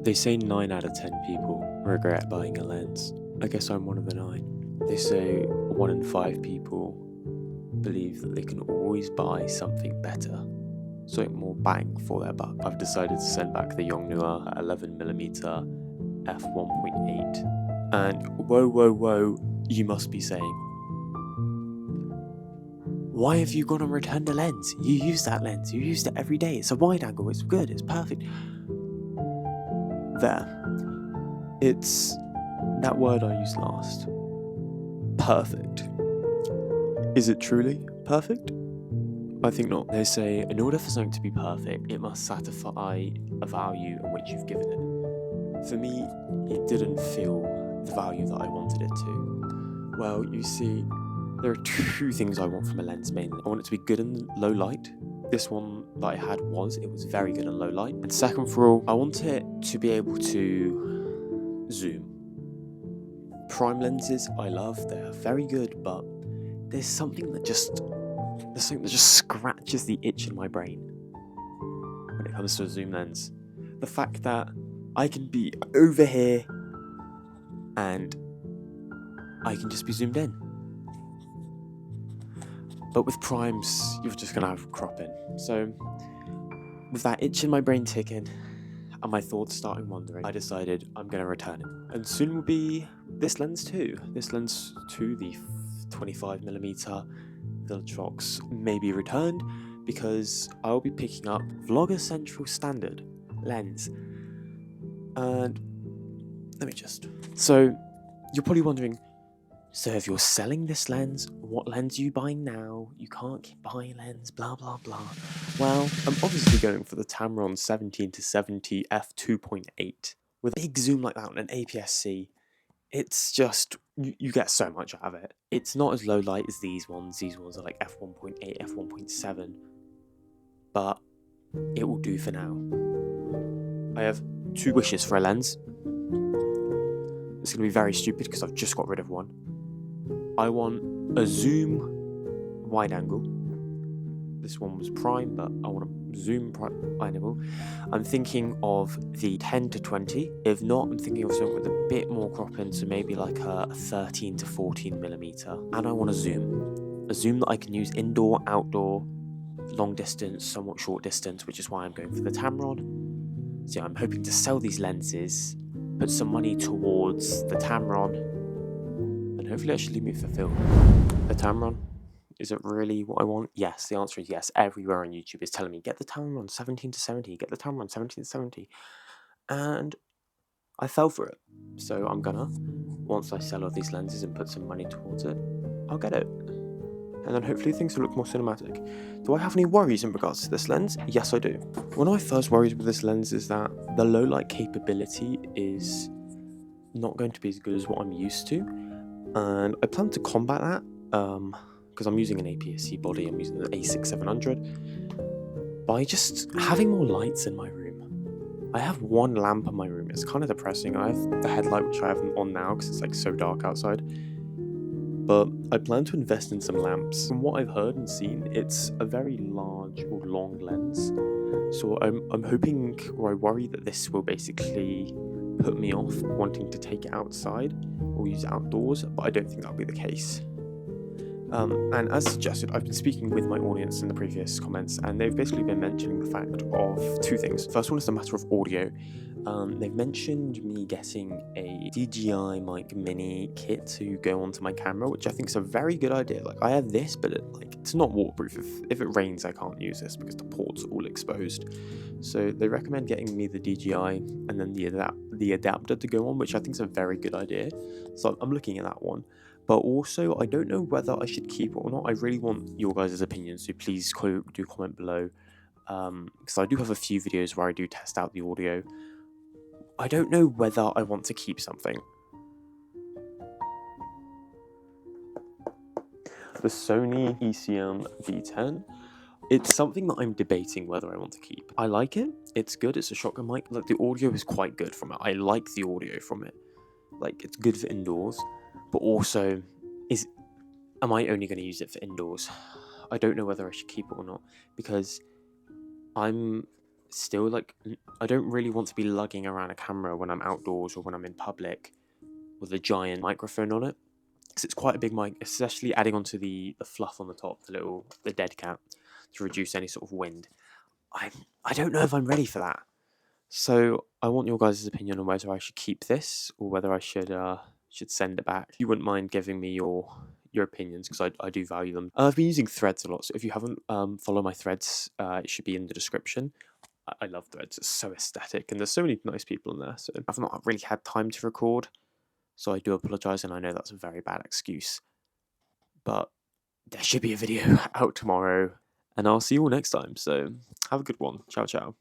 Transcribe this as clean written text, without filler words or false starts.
They say 9 out of 10 people regret buying a lens. I guess I'm one of the 9. They say 1 in 5 people believe that they can always buy something better, something more bang for their buck. I've decided to send back the Yongnuo 11mm f1.8. And whoa, you must be saying, why have you gone and returned the lens? You use that lens, you used it every day, it's a wide angle, it's good, it's perfect. There. It's that word I used last. Perfect. Is it truly perfect? I think not. They say, in order for something to be perfect, it must satisfy a value in which you've given it. For me, it didn't feel the value that I wanted it to. Well, you see, there are 2 things I want from a lens mainly. I want it to be good in low light. This one that I had it was very good in low light. And second for all, I want it to be able to zoom. Prime lenses I love, they're very good, but there's something that just scratches the itch in my brain when it comes to a zoom lens. The fact that I can be over here and I can just be zoomed in. But with primes, you're just gonna have cropping. So with that itch in my brain ticking and my thoughts starting wandering, I decided I'm gonna return it. And soon will be this lens too. This lens too, the 25mm Viltrox, may be returned because I'll be picking up Vlogger Central Standard lens. And so you're probably wondering, so if you're selling this lens, what lens are you buying now? You can't keep buying lens, blah blah blah. Well, I'm obviously going for the Tamron 17-70 f2.8. With a big zoom like that on an APS-C, it's just, you get so much out of it. It's not as low light as these ones. These ones are like f1.8, f1.7, but it will do for now. I have 2 wishes for a lens. It's going to be very stupid because I've just got rid of one. I want a zoom wide angle. This one was prime, but I want a zoom wide angle. I'm thinking of the 10-20. If not, I'm thinking of something with a bit more cropping, so maybe like a 13-14mm. And I want a zoom that I can use indoor, outdoor, long distance, somewhat short distance, which is why I'm going for the Tamron. So I'm hoping to sell these lenses, put some money towards the Tamron, and hopefully it should leave me fulfilled. The Tamron, is it really what I want? Yes, the answer is yes. Everywhere on YouTube is telling me, get the Tamron 17-70, get the Tamron 17-70. And I fell for it. So I'm gonna, once I sell all these lenses and put some money towards it, I'll get it. And then hopefully things will look more cinematic. Do I have any worries in regards to this lens? Yes, I do. One of my first worries with this lens is that the low light capability is not going to be as good as what I'm used to. And I plan to combat that, because I'm using an APS-C body, I'm using the A6700, by just having more lights in my room. I have 1 lamp in my room. It's kind of depressing. I have the headlight, which I have on now because it's like so dark outside. But I plan to invest in some lamps. From what I've heard and seen, it's a very large or long lens. So I'm hoping, or I worry that this will basically put me off wanting to take it outside or use it outdoors, but I don't think that'll be the case. And as suggested, I've been speaking with my audience in the previous comments, and they've basically been mentioning the fact of 2 things. First one is the matter of audio. They've mentioned me getting a DJI mic mini kit to go onto my camera, which I think is a very good idea. Like, I have this, but it's not waterproof. If it rains, I can't use this because the ports are all exposed. So they recommend getting me the DJI and then the adapter to go on, which I think is a very good idea. So I'm looking at that one. But also, I don't know whether I should keep it or not. I really want your guys' opinions, so please do comment below. Because I do have a few videos where I do test out the audio. I don't know whether I want to keep something. The Sony ECM V10. It's something that I'm debating whether I want to keep. I like it. It's good. It's a shotgun mic. Like, the audio is quite good from it. I like the audio from it. Like, it's good for indoors. But also, am I only going to use it for indoors? I don't know whether I should keep it or not, because I'm still, like, I don't really want to be lugging around a camera when I'm outdoors or when I'm in public with a giant microphone on it, because it's quite a big mic, especially adding onto the fluff on the top, the dead cat, to reduce any sort of wind. I don't know if I'm ready for that. So I want your guys' opinion on whether I should keep this or whether I should send it back. If you wouldn't mind giving me your opinions, because I do value them. I've been using Threads a lot, so if you haven't followed my Threads, it should be in the description. I love Threads; it's so aesthetic, and there's so many nice people in there. So I've not really had time to record, so I do apologise, and I know that's a very bad excuse. But there should be a video out tomorrow, and I'll see you all next time. So have a good one. Ciao, ciao.